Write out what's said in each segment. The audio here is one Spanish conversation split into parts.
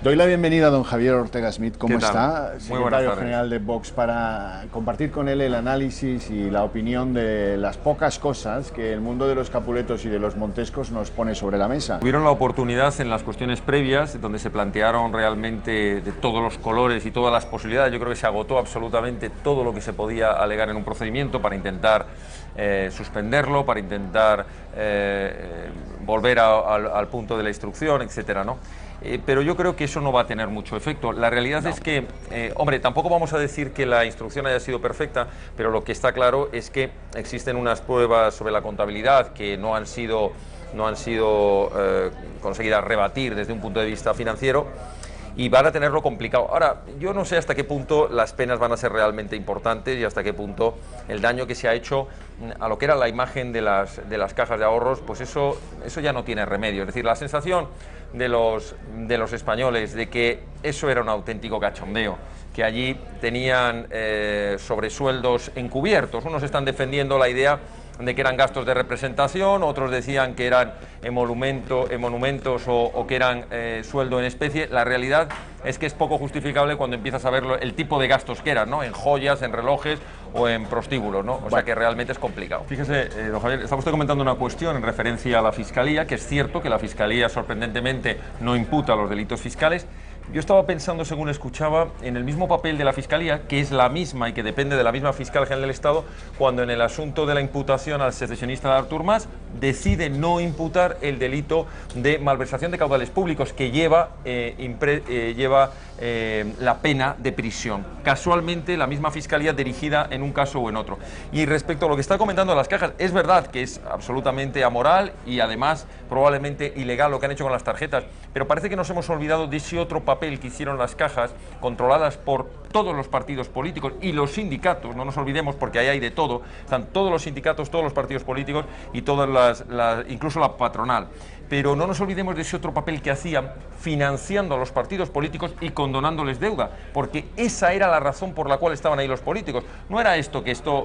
Doy la bienvenida a don Javier Ortega Smith. ¿Cómo ¿Qué tal? está? Muy buenas Secretario tardes. General de Vox, para compartir con él el análisis y la opinión de las pocas cosas que el mundo de los Capuletos y de los Montescos nos pone sobre la mesa. Tuvieron la oportunidad en las cuestiones previas, donde se plantearon realmente de todos los colores y todas las posibilidades. Yo creo que se agotó absolutamente todo lo que se podía alegar en un procedimiento para intentar suspenderlo, para intentar volver al punto de la instrucción, etcétera, ¿no? Pero yo creo que eso no va a tener mucho efecto. La realidad es que, hombre, tampoco vamos a decir que la instrucción haya sido perfecta, pero lo que está claro es que existen unas pruebas sobre la contabilidad que no han sido conseguidas rebatir desde un punto de vista financiero, y van a tenerlo complicado. Ahora, yo no sé hasta qué punto las penas van a ser realmente importantes y hasta qué punto el daño que se ha hecho a lo que era la imagen de las cajas de ahorros, pues eso ya no tiene remedio. Es decir, la sensación de los españoles de que eso era un auténtico cachondeo, que allí tenían sobresueldos encubiertos. Unos están defendiendo la idea de que eran gastos de representación, otros decían que eran monumentos o que eran sueldo en especie. La realidad es que es poco justificable cuando empiezas a ver el tipo de gastos que eran, ¿no? En joyas, en relojes o en prostíbulos, ¿no? O sea que realmente es complicado. Fíjese, don Javier, estaba usted comentando una cuestión en referencia a la Fiscalía, que es cierto que la Fiscalía sorprendentemente no imputa los delitos fiscales. Yo estaba pensando, según escuchaba, en el mismo papel de la Fiscalía, que es la misma y que depende de la misma Fiscal General del Estado, cuando en el asunto de la imputación al secesionista Artur Mas decide no imputar el delito de malversación de caudales públicos, que lleva la pena de prisión. Casualmente, la misma Fiscalía dirigida en un caso o en otro. Y respecto a lo que está comentando de las cajas, es verdad que es absolutamente amoral y además probablemente ilegal lo que han hecho con las tarjetas, pero parece que nos hemos olvidado de ese otro papel que hicieron las cajas, controladas por todos los partidos políticos y los sindicatos. No nos olvidemos, porque ahí hay de todo, están todos los sindicatos, todos los partidos políticos y todas incluso la patronal. Pero no nos olvidemos de ese otro papel que hacían, financiando a los partidos políticos y condonándoles deuda, porque esa era la razón por la cual estaban ahí los políticos. No era esto,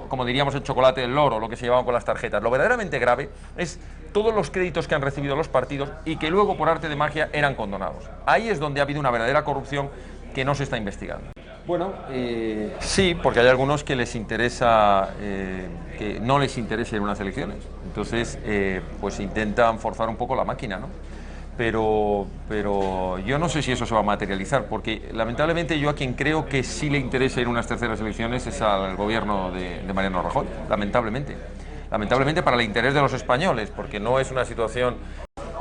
como diríamos, el chocolate del loro, lo que se llevaban con las tarjetas. Lo verdaderamente grave es todos los créditos que han recibido los partidos y que luego, por arte de magia, eran condonados. Ahí es donde ha habido una verdadera corrupción que no se está investigando. Bueno, sí, porque hay algunos que les interesa, que no les interesa ir a unas elecciones. Entonces, pues intentan forzar un poco la máquina, ¿no? Pero yo no sé si eso se va a materializar, porque lamentablemente yo a quien creo que sí le interesa ir a unas terceras elecciones es al gobierno de Mariano Rajoy, lamentablemente. Lamentablemente para el interés de los españoles, porque no es una situación...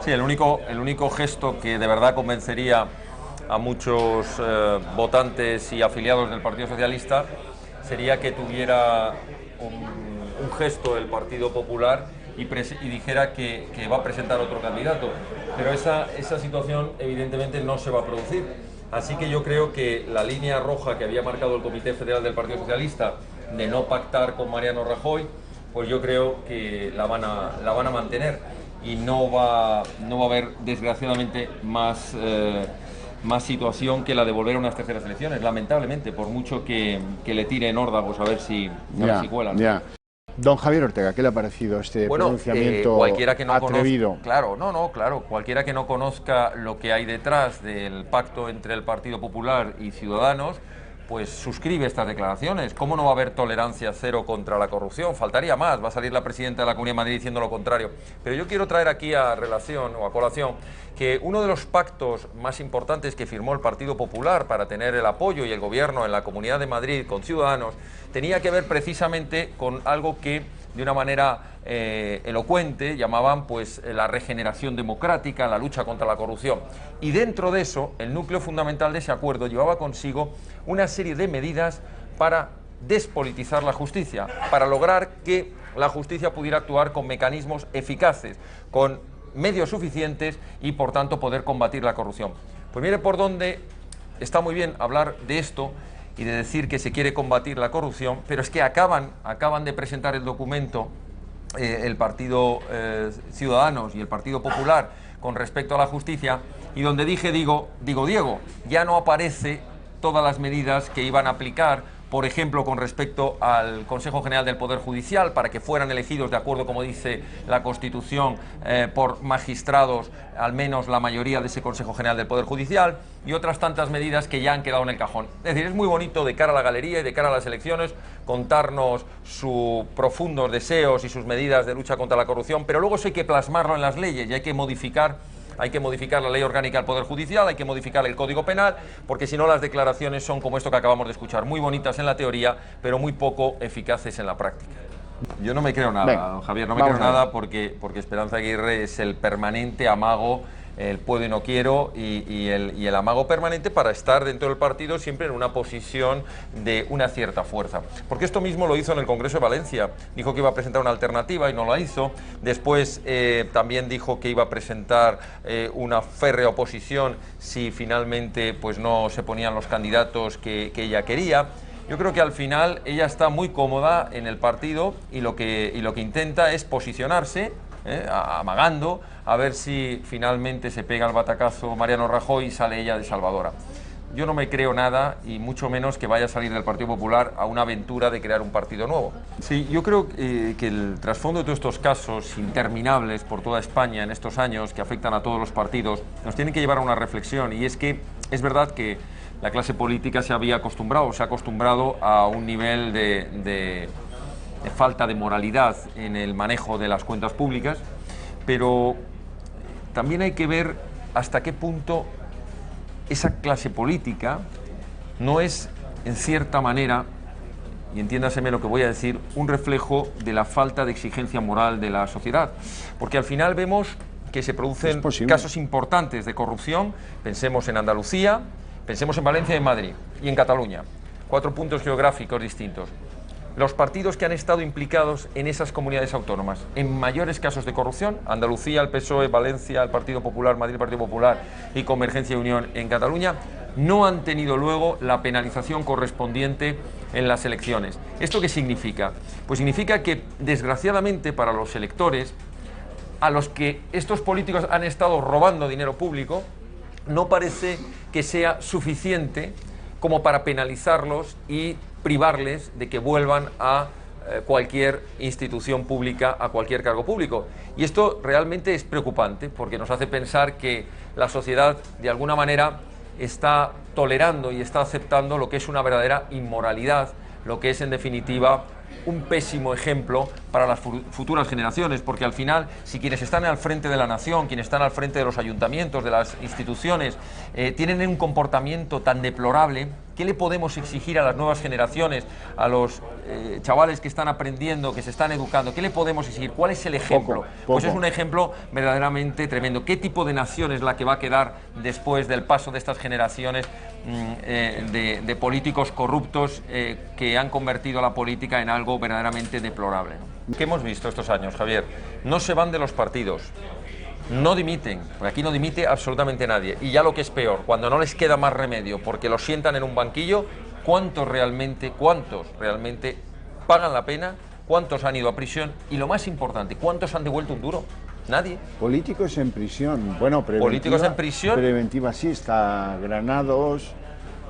Sí, el único gesto que de verdad convencería a muchos votantes y afiliados del Partido Socialista sería que tuviera un gesto el Partido Popular y dijera que va a presentar otro candidato. Pero esa situación evidentemente no se va a producir. Así que yo creo que la línea roja que había marcado el Comité Federal del Partido Socialista de no pactar con Mariano Rajoy, pues yo creo que la van a mantener y no va a haber, desgraciadamente, más situación que la de volver a unas terceras elecciones, lamentablemente, por mucho que le tiren órdagos a ver si cuelan. Ya. Don Javier Ortega, ¿qué le ha parecido este pronunciamiento cualquiera que no atrevido? Claro, cualquiera que no conozca lo que hay detrás del pacto entre el Partido Popular y Ciudadanos, pues suscribe estas declaraciones. ¿Cómo no va a haber tolerancia cero contra la corrupción? Faltaría más, va a salir la presidenta de la Comunidad de Madrid diciendo lo contrario. Pero yo quiero traer aquí a colación que uno de los pactos más importantes que firmó el Partido Popular para tener el apoyo y el gobierno en la Comunidad de Madrid con Ciudadanos tenía que ver precisamente con algo que de una manera elocuente llamaban pues la regeneración democrática, la lucha contra la corrupción. Y dentro de eso, el núcleo fundamental de ese acuerdo llevaba consigo una serie de medidas para despolitizar la justicia, para lograr que la justicia pudiera actuar con mecanismos eficaces, con medios suficientes y por tanto poder combatir la corrupción. Pues mire por dónde está muy bien hablar de esto y de decir que se quiere combatir la corrupción, pero es que acaban de presentar el documento el Partido Ciudadanos y el Partido Popular con respecto a la justicia, y donde digo, Diego, ya no aparece todas las medidas que iban a aplicar por ejemplo, con respecto al Consejo General del Poder Judicial, para que fueran elegidos de acuerdo, como dice la Constitución, por magistrados, al menos la mayoría de ese Consejo General del Poder Judicial, y otras tantas medidas que ya han quedado en el cajón. Es decir, es muy bonito de cara a la galería y de cara a las elecciones contarnos sus profundos deseos y sus medidas de lucha contra la corrupción, pero luego eso hay que plasmarlo en las leyes y hay que modificar la ley orgánica del Poder Judicial, hay que modificar el Código Penal, porque si no las declaraciones son como esto que acabamos de escuchar, muy bonitas en la teoría, pero muy poco eficaces en la práctica. Yo no me creo nada, Venga, Javier, no me creo nada porque Esperanza Aguirre es el permanente amago, el puedo y no quiero, y el amago permanente para estar dentro del partido siempre en una posición de una cierta fuerza. Porque esto mismo lo hizo en el Congreso de Valencia, dijo que iba a presentar una alternativa y no la hizo, después también dijo que iba a presentar una férrea oposición si finalmente pues no se ponían los candidatos que ella quería. Yo creo que al final ella está muy cómoda en el partido y lo que intenta es posicionarse, amagando, a ver si finalmente se pega el batacazo Mariano Rajoy y sale ella de salvadora. Yo no me creo nada y mucho menos que vaya a salir del Partido Popular a una aventura de crear un partido nuevo. Sí, yo creo que el trasfondo de todos estos casos interminables por toda España en estos años que afectan a todos los partidos nos tienen que llevar a una reflexión, y es que es verdad que la clase política se ha acostumbrado a un nivel de falta de moralidad en el manejo de las cuentas públicas, pero también hay que ver hasta qué punto esa clase política no es, en cierta manera, y entiéndaseme lo que voy a decir, un reflejo de la falta de exigencia moral de la sociedad. Porque al final vemos que se producen casos importantes de corrupción, pensemos en Andalucía, pensemos en Valencia y en Madrid, y en Cataluña, 4 puntos geográficos distintos. Los partidos que han estado implicados en esas comunidades autónomas en mayores casos de corrupción, Andalucía, el PSOE, Valencia, el Partido Popular, Madrid, el Partido Popular y Convergencia y Unión en Cataluña, no han tenido luego la penalización correspondiente en las elecciones. ¿Esto qué significa? Pues significa que, desgraciadamente para los electores, a los que estos políticos han estado robando dinero público, no parece que sea suficiente como para penalizarlos y privarles de que vuelvan a cualquier institución pública, a cualquier cargo público. Y esto realmente es preocupante porque nos hace pensar que la sociedad de alguna manera está tolerando y está aceptando lo que es una verdadera inmoralidad, lo que es en definitiva un pésimo ejemplo para las futuras generaciones, porque al final, si quienes están al frente de la nación, quienes están al frente de los ayuntamientos, de las instituciones, tienen un comportamiento tan deplorable, ¿qué le podemos exigir a las nuevas generaciones, a los chavales que están aprendiendo, que se están educando? ¿Qué le podemos exigir? ¿Cuál es el ejemplo? Pues es un ejemplo verdaderamente tremendo. ¿Qué tipo de nación es la que va a quedar después del paso de estas generaciones de políticos corruptos que han convertido a la política en algo verdaderamente deplorable, ¿no? ¿Qué hemos visto estos años, Javier? No se van de los partidos, no dimiten, porque aquí no dimite absolutamente nadie. Y ya lo que es peor, cuando no les queda más remedio porque los sientan en un banquillo, ¿cuántos realmente pagan la pena? ¿Cuántos han ido a prisión? Y lo más importante, ¿cuántos han devuelto un duro? Nadie. Políticos en prisión. Bueno, políticos en prisión. Preventiva sí, está Granados.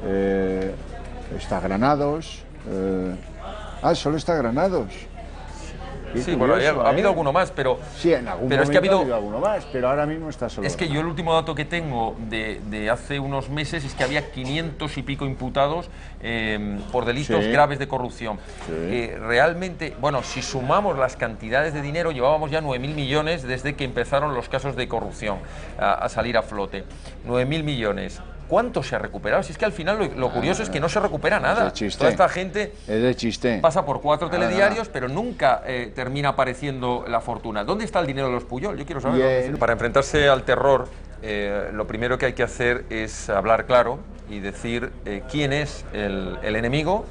Solo está Granados. Sí, bueno, ha habido alguno más, pero... Sí, en algún momento ha habido alguno más, pero ahora mismo está solo. Es que yo el último dato que tengo de hace unos meses es que había 500 y pico imputados por delitos graves de corrupción. Realmente, bueno, si sumamos las cantidades de dinero, llevábamos ya 9.000 millones desde que empezaron los casos de corrupción a salir a flote. 9.000 millones. ¿Cuánto se ha recuperado? Si es que al final lo curioso es que no se recupera nada. Toda esta gente pasa por 4 telediarios, pero nunca termina apareciendo la fortuna. ¿Dónde está el dinero de los Pujol? Yo quiero saber. Para enfrentarse al terror, lo primero que hay que hacer es hablar claro y decir quién es el enemigo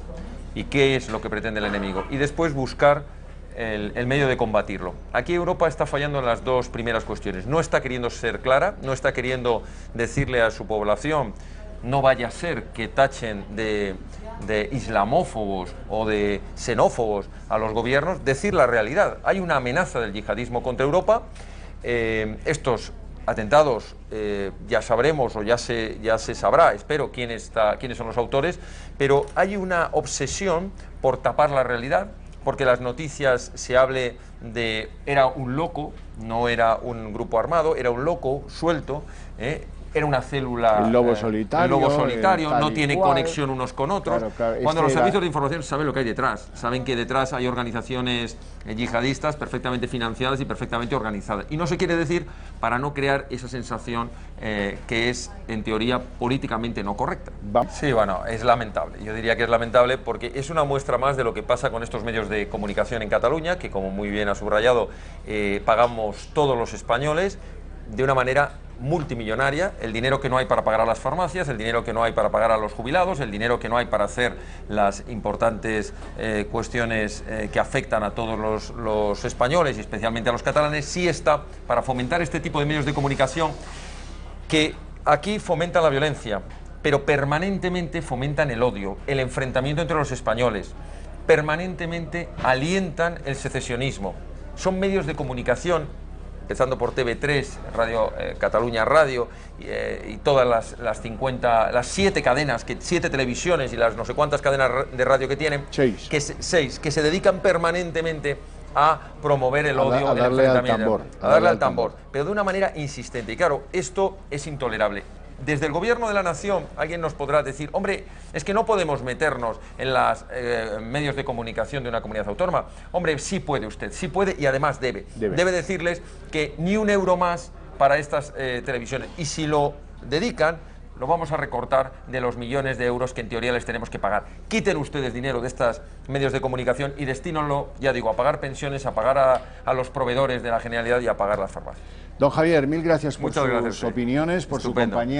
y qué es lo que pretende el enemigo. Y después buscar el medio de combatirlo. Aquí Europa está fallando en las 2 primeras cuestiones. No está queriendo ser clara, no está queriendo decirle a su población, no vaya a ser que tachen de islamófobos o de xenófobos a los gobiernos, decir la realidad. Hay una amenaza del yihadismo contra Europa. Estos atentados, ya sabremos o ya se sabrá, espero, quiénes son los autores, pero hay una obsesión por tapar la realidad, porque las noticias se hable de era un loco, no era un grupo armado, era un loco suelto, era una célula... El lobo solitario, no tiene conexión unos con otros. Claro, Cuando los servicios de información saben lo que hay detrás, saben que detrás hay organizaciones yihadistas perfectamente financiadas y perfectamente organizadas. Y no se quiere decir para no crear esa sensación que es, en teoría, políticamente no correcta. Sí, bueno, es lamentable. Yo diría que es lamentable porque es una muestra más de lo que pasa con estos medios de comunicación en Cataluña, que, como muy bien ha subrayado, pagamos todos los españoles de una manera multimillonaria, el dinero que no hay para pagar a las farmacias, el dinero que no hay para pagar a los jubilados, el dinero que no hay para hacer las importantes cuestiones que afectan a todos los españoles y especialmente a los catalanes, sí está para fomentar este tipo de medios de comunicación que aquí fomentan la violencia, pero permanentemente fomentan el odio, el enfrentamiento entre los españoles, permanentemente alientan el secesionismo. Son medios de comunicación, empezando por TV3, Radio Cataluña Radio y todas las 7 cadenas, 7 televisiones y las no sé cuántas cadenas de radio que tienen, 6 que se dedican permanentemente a promover el odio, a darle al tambor, pero de una manera insistente. Y claro, esto es intolerable. Desde el Gobierno de la Nación alguien nos podrá decir, hombre, es que no podemos meternos en los medios de comunicación de una comunidad autónoma. Hombre, sí puede usted, sí puede y además debe decirles que ni un euro más para estas televisiones. Y si lo dedican, lo vamos a recortar de los millones de euros que en teoría les tenemos que pagar. Quiten ustedes dinero de estos medios de comunicación y destínenlo, ya digo, a pagar pensiones, a pagar a los proveedores de la Generalidad y a pagar las farmacias. Don Javier, mil gracias por sus opiniones, por su compañía.